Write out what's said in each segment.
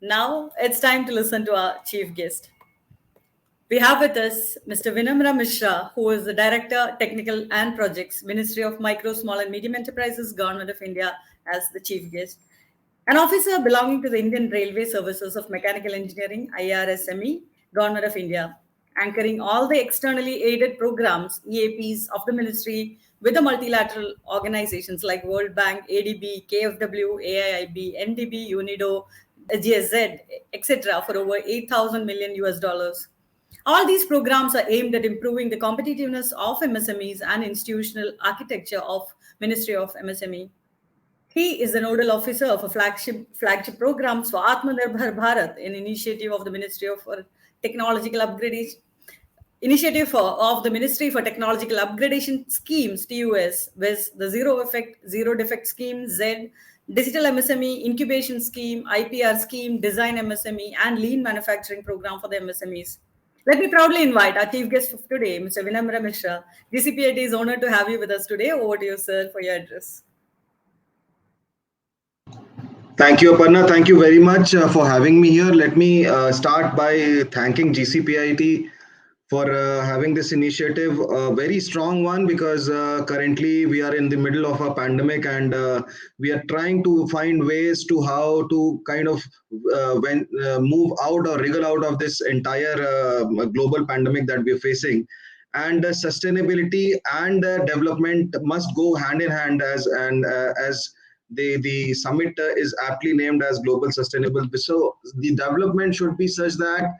Now it's time to listen to our chief guest. We have with us Mr. Vinamra Mishra, who is the Director, Technical and Projects, Ministry of Micro, Small and Medium Enterprises, Government of India, as the chief guest. An officer belonging to the Indian Railway Services of Mechanical Engineering, IRSME, Government of India, anchoring all the externally aided programs, EAPs of the ministry with the multilateral organizations like World Bank, ADB, KfW, AIIB, NDB, UNIDO, GSZ, etc., for over 8,000 million US dollars. All these programs are aimed at improving the competitiveness of MSMEs and institutional architecture of Ministry of MSME. He is the nodal officer for flagship programs for Atmanirbhar Bharat, an initiative of the Ministry of Technological Upgradation. Of the Ministry for Technological Upgradation Schemes, TUS, with the Zero Defect Scheme, Z, Digital MSME, Incubation Scheme, IPR Scheme, Design MSME, and Lean Manufacturing Program for the MSMEs. Let me proudly invite our chief guest of today, Mr. Vinamra Mishra. GCPIT is honored to have you with us today. Over to you, sir, for your address. Thank you, Aparna. Thank you very much for having me here. Let me start by thanking GCPIT for having this initiative, a very strong one, because currently we are in the middle of a pandemic, and we are trying to find ways to how to kind of move out or wriggle out of this entire global pandemic that we're facing. And sustainability and development must go hand in hand, as the summit is aptly named as Global Sustainable. So the development should be such that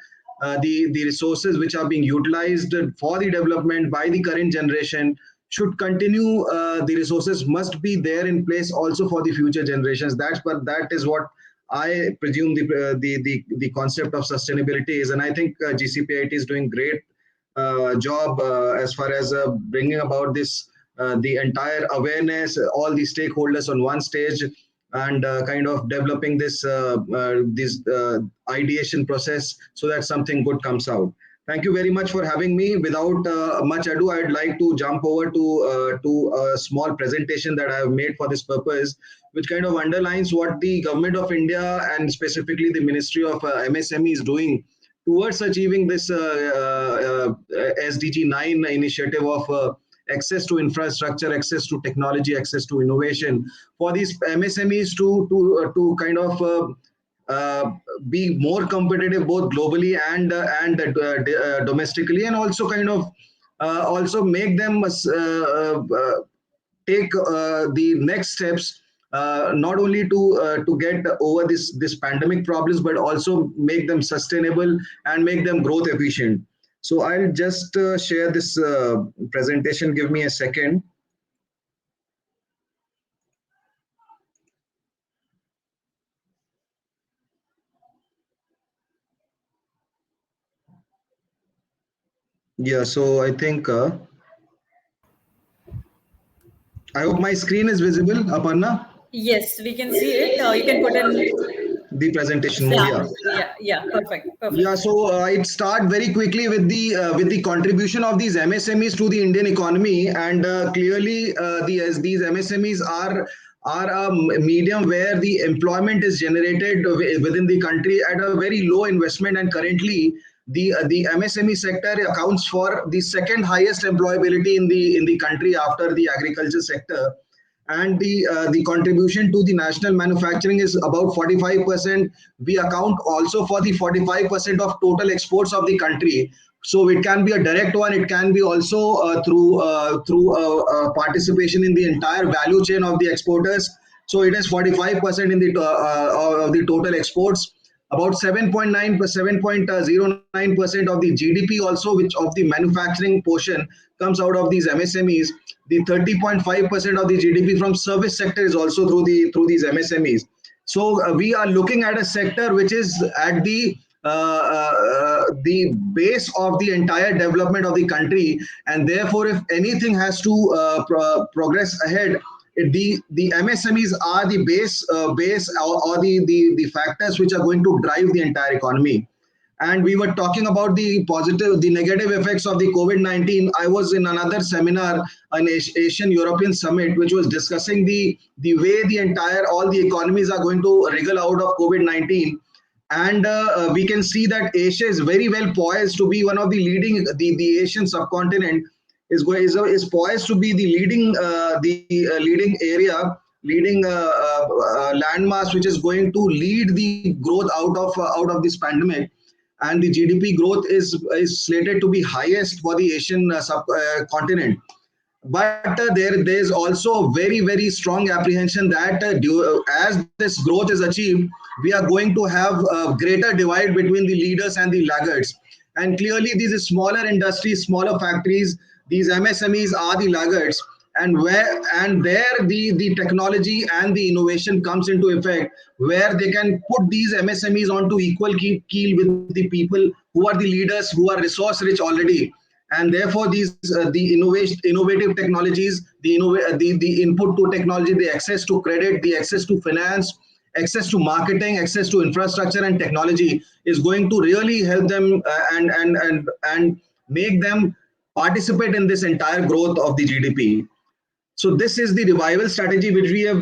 the resources which are being utilized for the development by the current generation should continue. The resources must be there in place also for the future generations. That is what I presume the concept of sustainability is, and I think GCPIT is doing great job as far as bringing about this. The entire awareness, all the stakeholders on one stage, and kind of developing this ideation process so that something good comes out. Thank you very much for having me. Without much ado, I'd like to jump over to a small presentation that I have made for this purpose, which kind of underlines what the Government of India and specifically the Ministry of MSME is doing towards achieving this SDG9 initiative of access to infrastructure, access to technology, access to innovation for these MSMEs to kind of be more competitive both globally and domestically, and also kind of also make them take the next steps, not only to get over this pandemic problems, but also make them sustainable and make them growth efficient. So I'll just share this presentation. Give me a second. Yeah, so I think, I hope my screen is visible, Aparna? Yes, we can see it. You can put in the presentation mode. Yeah, perfect. Yeah, so I'd start very quickly with the contribution of these MSMEs to the Indian economy, and clearly these MSMEs are a medium where the employment is generated within the country at a very low investment, and currently the MSME sector accounts for the second highest employability in the country after the agriculture sector. And the contribution to the national manufacturing is about 45%. We account also for the 45% of total exports of the country. So it can be a direct one. It can be also through participation in the entire value chain of the exporters. So it is 45% in the of the total exports. About 7.09% of the GDP also, which of the manufacturing portion comes out of these MSMEs. The 30.5% of the GDP from service sector is also through these MSMEs. So we are looking at a sector which is at the base of the entire development of the country, and therefore, if anything has to progress ahead, the MSMEs are the base or the factors which are going to drive the entire economy. And we were talking about the negative effects of the COVID-19. I was in another seminar, an Asian European Summit, which was discussing the way all the economies are going to wriggle out of COVID-19. and we can see that Asia is very well poised to be one of the leading. The Asian subcontinent is poised to be the leading area, leading landmass, which is going to lead the growth out of this pandemic. And the GDP growth is slated to be highest for the Asian subcontinent. But there's also a very strong apprehension that as this growth is achieved, we are going to have a greater divide between the leaders and the laggards. And clearly these smaller industries, smaller factories, these MSMEs are the laggards, and there the technology and the innovation comes into effect, where they can put these MSMEs onto equal keel with the people who are the leaders, who are resource rich already. And therefore innovative technologies, the input to technology, the access to credit, the access to finance, access to marketing, access to infrastructure and technology is going to really help them and make them participate in this entire growth of the GDP. So this is the revival strategy which we have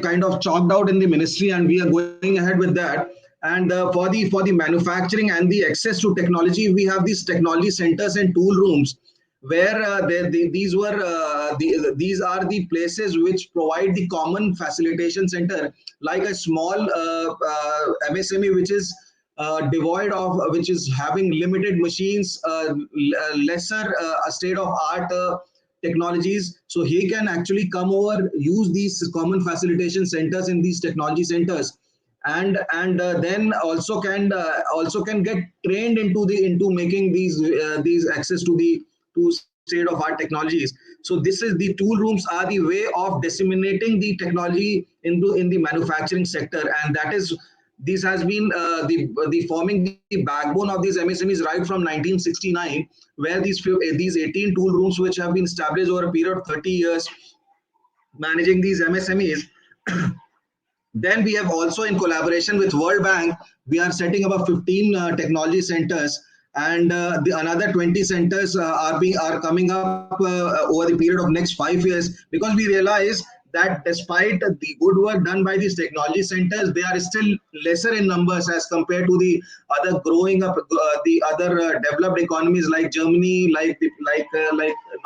kind of chalked out in the ministry, and we are going ahead with that. And for the manufacturing and the access to technology, we have these technology centers and tool rooms, where these are the places which provide the common facilitation center, like a small MSME which is devoid of, which is having limited machines, lesser state of art technologies. So he can actually come over, use these common facilitation centers in these technology centers, and then also can get trained into making these access to the to state of art technologies. So the tool rooms are the way of disseminating the technology in the manufacturing sector, and that is this has been the forming the backbone of these MSMEs right from 1969, where these 18 tool rooms which have been established over a period of 30 years managing these MSMEs. Then we have also, in collaboration with World Bank, we are setting up 15 technology centers, and another 20 centers are coming up over the period of next 5 years, because we realize that despite the good work done by these technology centers, they are still lesser in numbers as compared to the other growing up, the other developed economies like Germany, like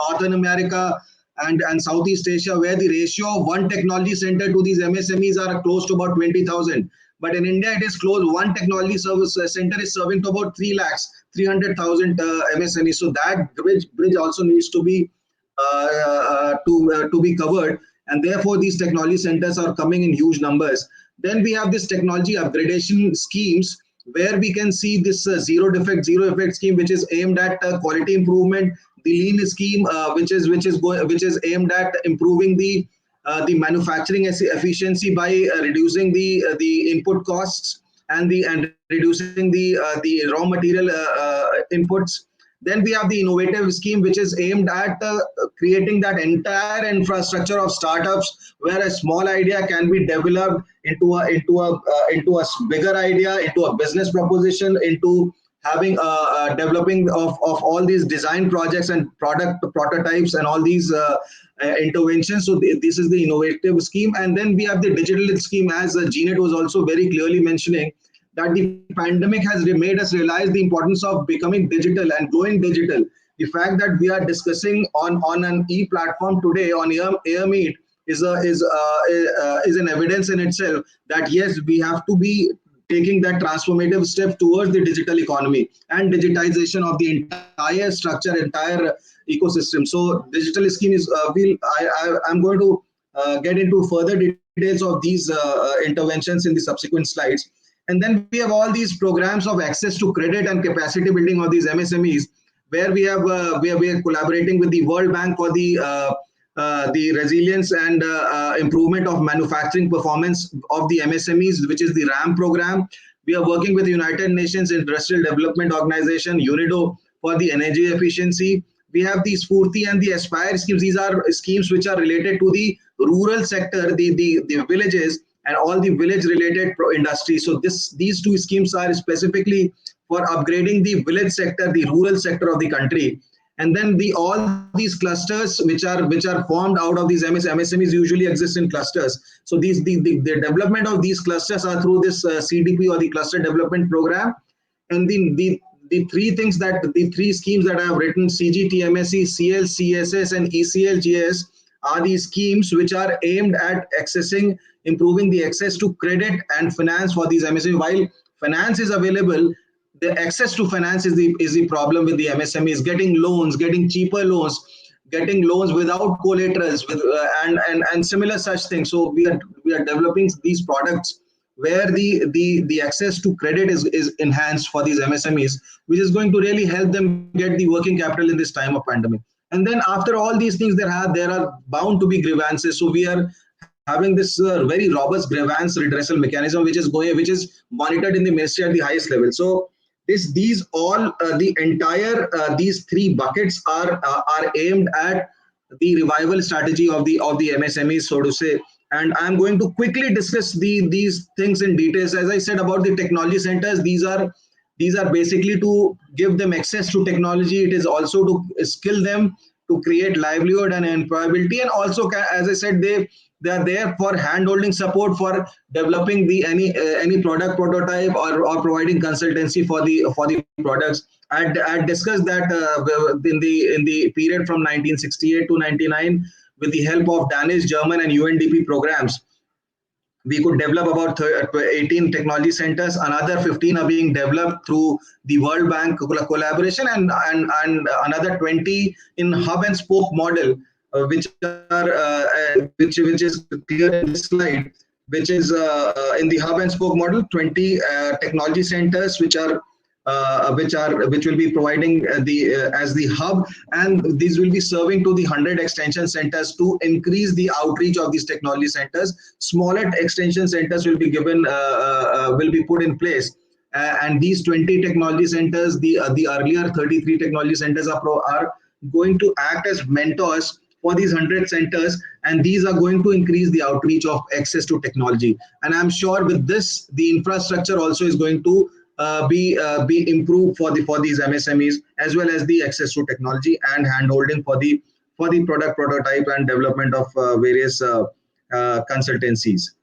Northern America, and Southeast Asia, where the ratio of one technology center to these MSMEs are close to about 20,000. But in India, it is close. One technology service center is serving to about 3 lakhs, 300,000 MSMEs. So that bridge also needs to be to be covered, and therefore these technology centers are coming in huge numbers. Then we have this technology upgradation schemes, where we can see this zero effect scheme, which is aimed at quality improvement, the lean scheme, which is aimed at improving the manufacturing efficiency by reducing the input costs, and reducing the raw material inputs. Then we have the innovative scheme, which is aimed at creating that entire infrastructure of startups, where a small idea can be developed into a bigger idea, into a business proposition, into having developing of all these design projects and product prototypes and all these interventions. So this is the innovative scheme. And then we have the digital scheme, as Jeanette was also very clearly mentioning, that the pandemic has made us realize the importance of becoming digital and going digital. The fact that we are discussing on an e-platform today on Air Meet is an evidence in itself that yes, we have to be taking that transformative step towards the digital economy and digitization of the entire structure, entire ecosystem. So digital scheme is I'm going to get into further details of these interventions in the subsequent slides. And then we have all these programs of access to credit and capacity building of these MSMEs, where we are collaborating with the World Bank for the resilience and improvement of manufacturing performance of the MSMEs, which is the RAM program. We are working with the United Nations Industrial Development Organization, UNIDO, for the energy efficiency. We have the Spurti and the Aspire schemes. These are schemes which are related to the rural sector, the villages, and all the village related industries. So these two schemes are specifically for upgrading the village sector, the rural sector of the country. and then all these clusters which are formed out of these MSMEs usually exist in clusters. So the development of these clusters are through this CDP, or the cluster development program. And the three things, that the three schemes that I have written, CGTMSE, CLCSS, and ECLGS, are these schemes which are aimed at improving the access to credit and finance for these MSMEs. While finance is available, the access to finance is the problem with the MSMEs. Getting loans, getting cheaper loans, getting loans without collaterals, with and similar such things. So we are developing these products where the access to credit is enhanced for these MSMEs, which is going to really help them get the working capital in this time of pandemic. And then after all these things, there are bound to be grievances. So we are having this very robust grievance redressal mechanism, which is monitored in the ministry at the highest level. So these all the entire these three buckets are aimed at the revival strategy of the MSMEs, so to say. And I'm going to quickly discuss these things in details. As I said about the technology centers, these are basically to give them access to technology. It is also to skill them, to create livelihood and employability, and also, as I said, they are there for hand holding support, for developing the any product prototype, or providing consultancy for the products. I discussed that in the period from 1968 to 99, with the help of Danish, German, and UNDP programs, we could develop about 18 technology centers. Another 15 are being developed through the World Bank collaboration, and another 20 in hub and spoke model, which is clear in this slide, which is in the hub and spoke model, 20 technology centers which will be providing as the hub, and these will be serving to the 100 extension centers to increase the outreach of these technology centers. Smaller extension centers will be put in place. And these 20 technology centers, the earlier 33 technology centers are going to act as mentors for these 100 centers, and these are going to increase the outreach of access to technology. And I'm sure with this, the infrastructure also is going to be improved for these MSMEs, as well as the access to technology and handholding for the product prototype and development of various consultancies.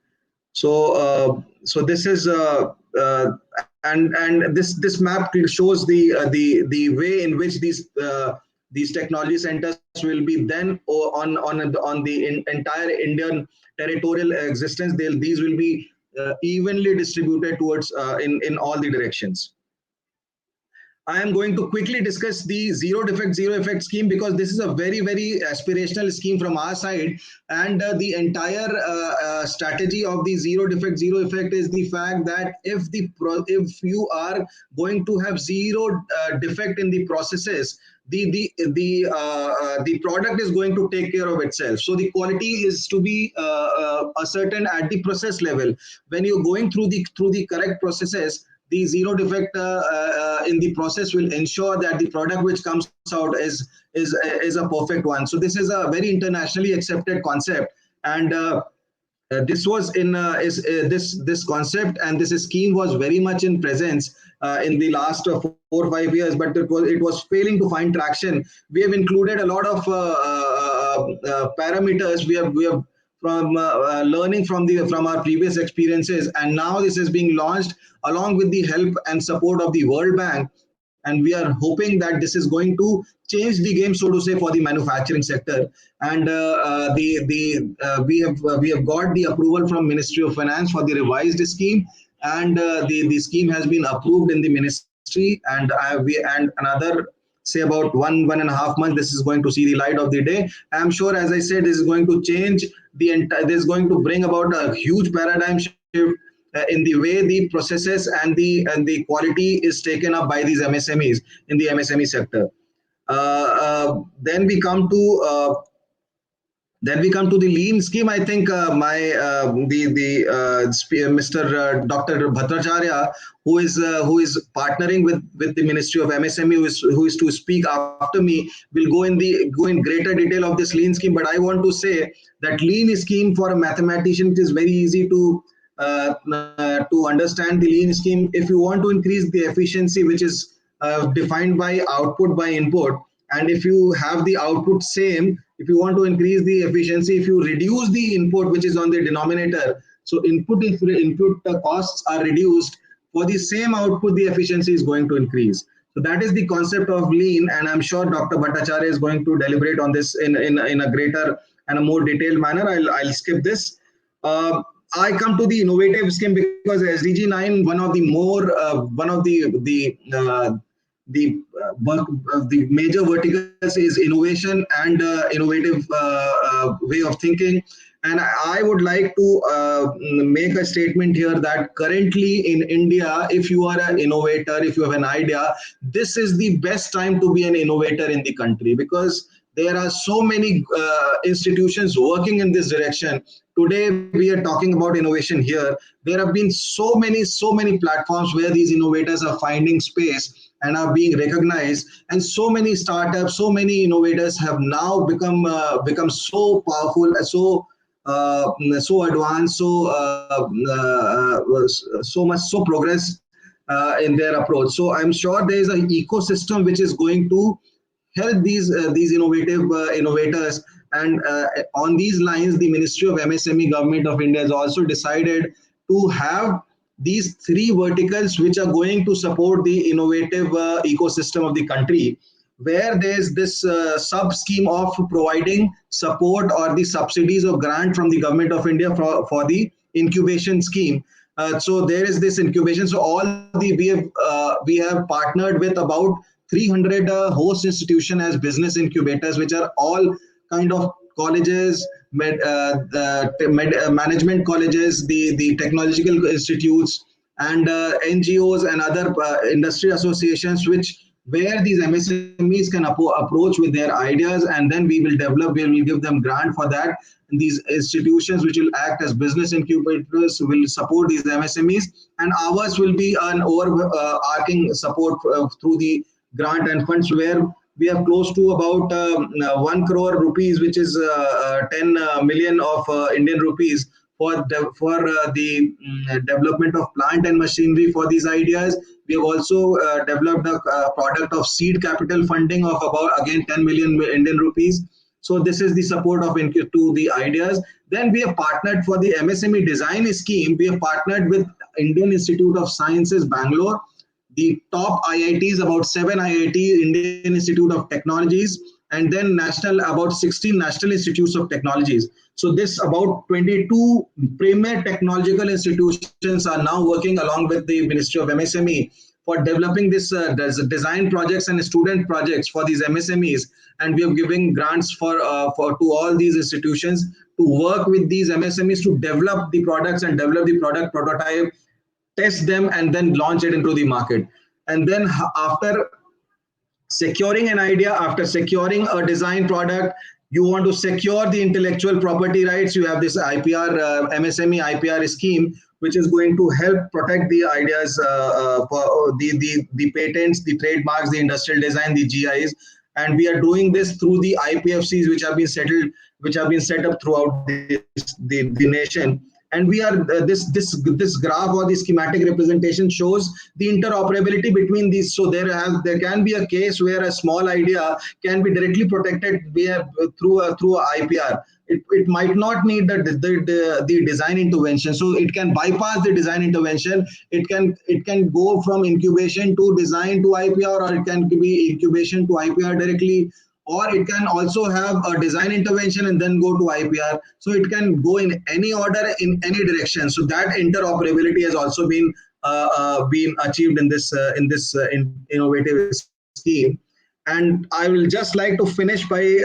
So this is and this map shows the way in which these technology centers will be then on the entire Indian territorial existence. These will be evenly distributed towards in all the directions. I am going to quickly discuss the zero defect, zero effect scheme, because this is a very aspirational scheme from our side. And the entire strategy of the zero defect, zero effect is the fact that if you are going to have zero defect in the processes, the product is going to take care of itself. So the quality is to be ascertained at the process level. When you're going through the correct processes, the zero defect in the process will ensure that the product which comes out is a perfect one. So this is a very internationally accepted concept, and this was in this concept and this scheme was very much in presence in the last 4 or 5 years, but it was failing to find traction. We have included a lot of parameters. We have from learning from our previous experiences, and now this is being launched along with the help and support of the World Bank, and we are hoping that this is going to change the game, so to say, for the manufacturing sector. And we have got the approval from Ministry of Finance for the revised scheme, and the scheme has been approved in the ministry, and another, say, about 1.5 months, this is going to see the light of the day. I'm sure, as I said, this is going to change the entire, this is going to bring about a huge paradigm shift in the way the processes and the quality is taken up by these MSMEs in the MSME sector. Then we come to the lean scheme. I think Mr. Dr. Bhattacharya, who is partnering with the Ministry of MSME, who is to speak after me, will go in greater detail of this lean scheme. But I want to say that lean scheme, for a mathematician, it is very easy to understand the lean scheme. If you want to increase the efficiency, which is defined by output by input, and if you have the output same, if you want to increase the efficiency, if you reduce the input which is on the denominator, so input costs are reduced, for the same output the efficiency is going to increase. So that is the concept of lean, and I'm sure Dr. Bhattacharya is going to deliberate on this in a greater and a more detailed manner. I'll skip this. uh, I come to the innovative scheme because SDG9, one of the more the major verticals is innovation and innovative way of thinking. And I would like to make a statement here that currently in India, if you are an innovator, if you have an idea, this is the best time to be an innovator in the country, because there are so many institutions working in this direction. Today we are talking about innovation here. There have been so many platforms where these innovators are finding space and are being recognized, and so many startups, so many innovators have now become so powerful, so advanced, so progress in their approach. So I'm sure there is an ecosystem which is going to help these innovators. And on these lines, the Ministry of MSME, Government of India, has also decided to have these three verticals which are going to support the innovative ecosystem of the country, where there's this sub scheme of providing support or the subsidies or grant from the Government of India for the incubation scheme. So there is this incubation. So all the we have partnered with about 300 host institution as business incubators, which are all kind of colleges, management colleges, the technological institutes, and NGOs and other industry associations, which where these MSMEs can approach with their ideas, and then we will give them grant for that. And these institutions, which will act as business incubators, will support these MSMEs, and ours will be an overarching support through the grant and funds, where we have close to about 1 crore rupees, which is 10 million of Indian rupees for the development of plant and machinery for these ideas. We have also developed a product of seed capital funding of about again 10 million Indian rupees. So this is the support of to the ideas. Then we have partnered for the MSME design scheme. We have partnered with Indian Institute of Sciences, Bangalore, the top IITs, about 7 IIT, Indian Institute of Technologies, and then about 16 national institutes of technologies. So this about 22 premier technological institutions are now working along with the Ministry of MSME for developing this design projects and student projects for these MSMEs, and we are giving grants for to all these institutions to work with these MSMEs to develop the products and develop the product prototype, test them, and then launch it into the market. And then after securing an idea, after securing a design product, you want to secure the intellectual property rights. You have this IPR, MSME IPR scheme, which is going to help protect the ideas, for the patents, the trademarks, the industrial design, the GIs. And we are doing this through the IPFCs, which have been set up throughout the nation. And we are this graph or the schematic representation shows the interoperability between these. So there can be a case where a small idea can be directly protected through a IPR. It might not need the design intervention, so it can bypass the design intervention. It can go from incubation to design to IPR, or it can be incubation to IPR directly, or it can also have a design intervention and then go to IPR. So it can go in any order, in any direction. So that interoperability has also been achieved in this innovative scheme. And I will just like to finish by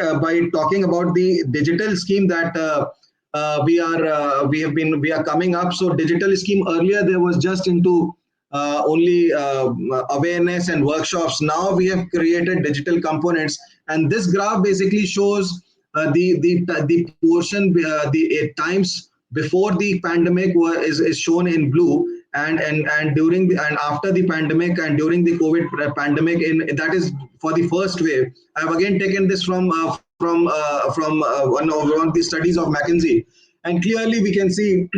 talking about the digital scheme that we are coming up. So digital scheme, earlier there was just into only awareness and workshops. Now we have created digital components, and this graph basically shows the portion, the times before the pandemic is shown in blue, and during and after the pandemic and during the COVID pandemic. That is for the first wave. I have again taken this from one of the studies of McKinsey, and clearly we can see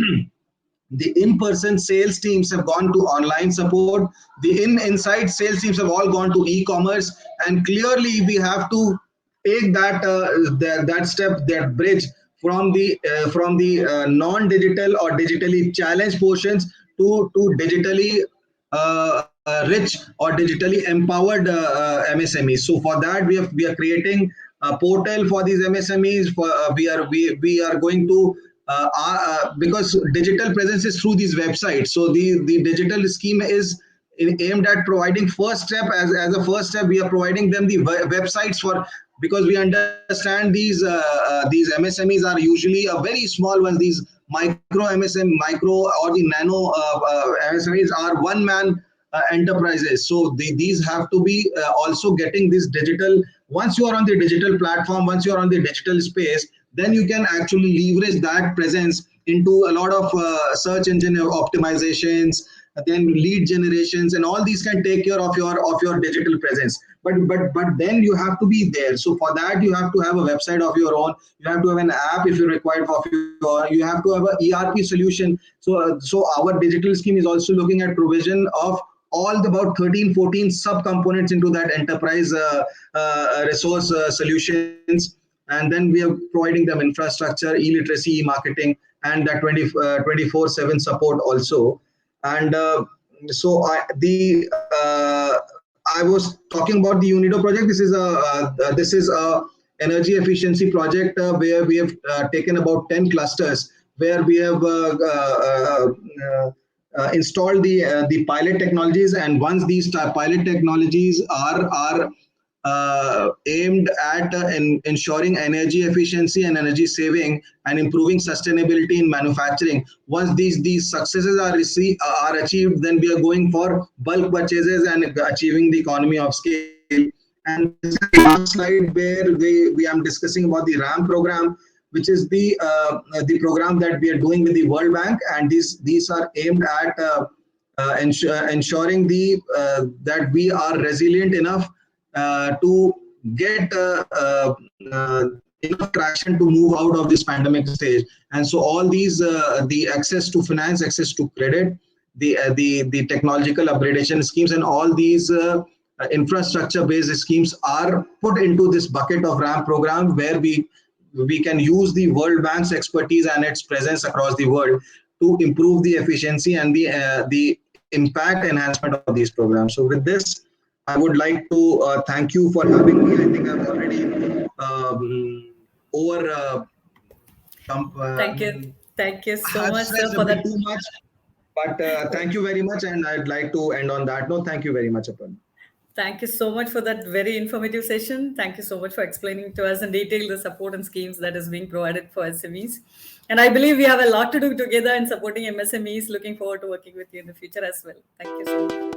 The in-person sales teams have gone to online support. The inside sales teams have all gone to e-commerce, and clearly we have to take that step, that bridge from the non-digital or digitally challenged portions to digitally rich or digitally empowered MSMEs. So for that, we are creating a portal for these MSMEs. We are going to because digital presence is through these websites. So the digital scheme is aimed at providing first step, as a first step we are providing them the websites for, because we understand these MSMEs are usually a very small ones. These micro MSM, micro or the nano MSMEs are one man enterprises. So these have to be also getting this digital. Once you are on the digital platform, once you are on the digital space, then you can actually leverage that presence into a lot of search engine optimizations, then lead generations, and all these can take care of your digital presence. But then you have to be there. So for that, you have to have a website of your own. You have to have an app if you require of your. You have to have a ERP solution. So our digital scheme is also looking at provision of all the about 13 14 sub components into that enterprise resource solutions. And then we are providing them infrastructure, e-literacy, e-marketing, and that 24/7 support also. And so I was talking about the UNIDO project. This is a energy efficiency project where we have taken about 10 clusters, where we have installed the pilot technologies. And once these pilot technologies are aimed at ensuring energy efficiency and energy saving and improving sustainability in manufacturing. Once these successes are achieved, then we are going for bulk purchases and achieving the economy of scale. And this is the last slide where we am discussing about the RAM program, which is the program that we are doing with the World Bank. And these are aimed at ensuring that we are resilient enough to get enough traction to move out of this pandemic stage. And so all these the access to finance, access to credit, the technological upgradation schemes, and all these infrastructure based schemes are put into this bucket of RAM program, where we can use the World Bank's expertise and its presence across the world to improve the efficiency and the impact enhancement of these programs. So with this, I would like to thank you for having me. I think I've already over Thank you. Thank you so have much, sir, stressed a for bit that. too much. But thank you very much, and I'd like to end on that note. Thank you very much, Apan. Thank you so much for that very informative session. Thank you so much for explaining to us in detail the support and schemes that is being provided for SMEs. And I believe we have a lot to do together in supporting MSMEs. Looking forward to working with you in the future as well. Thank you so much.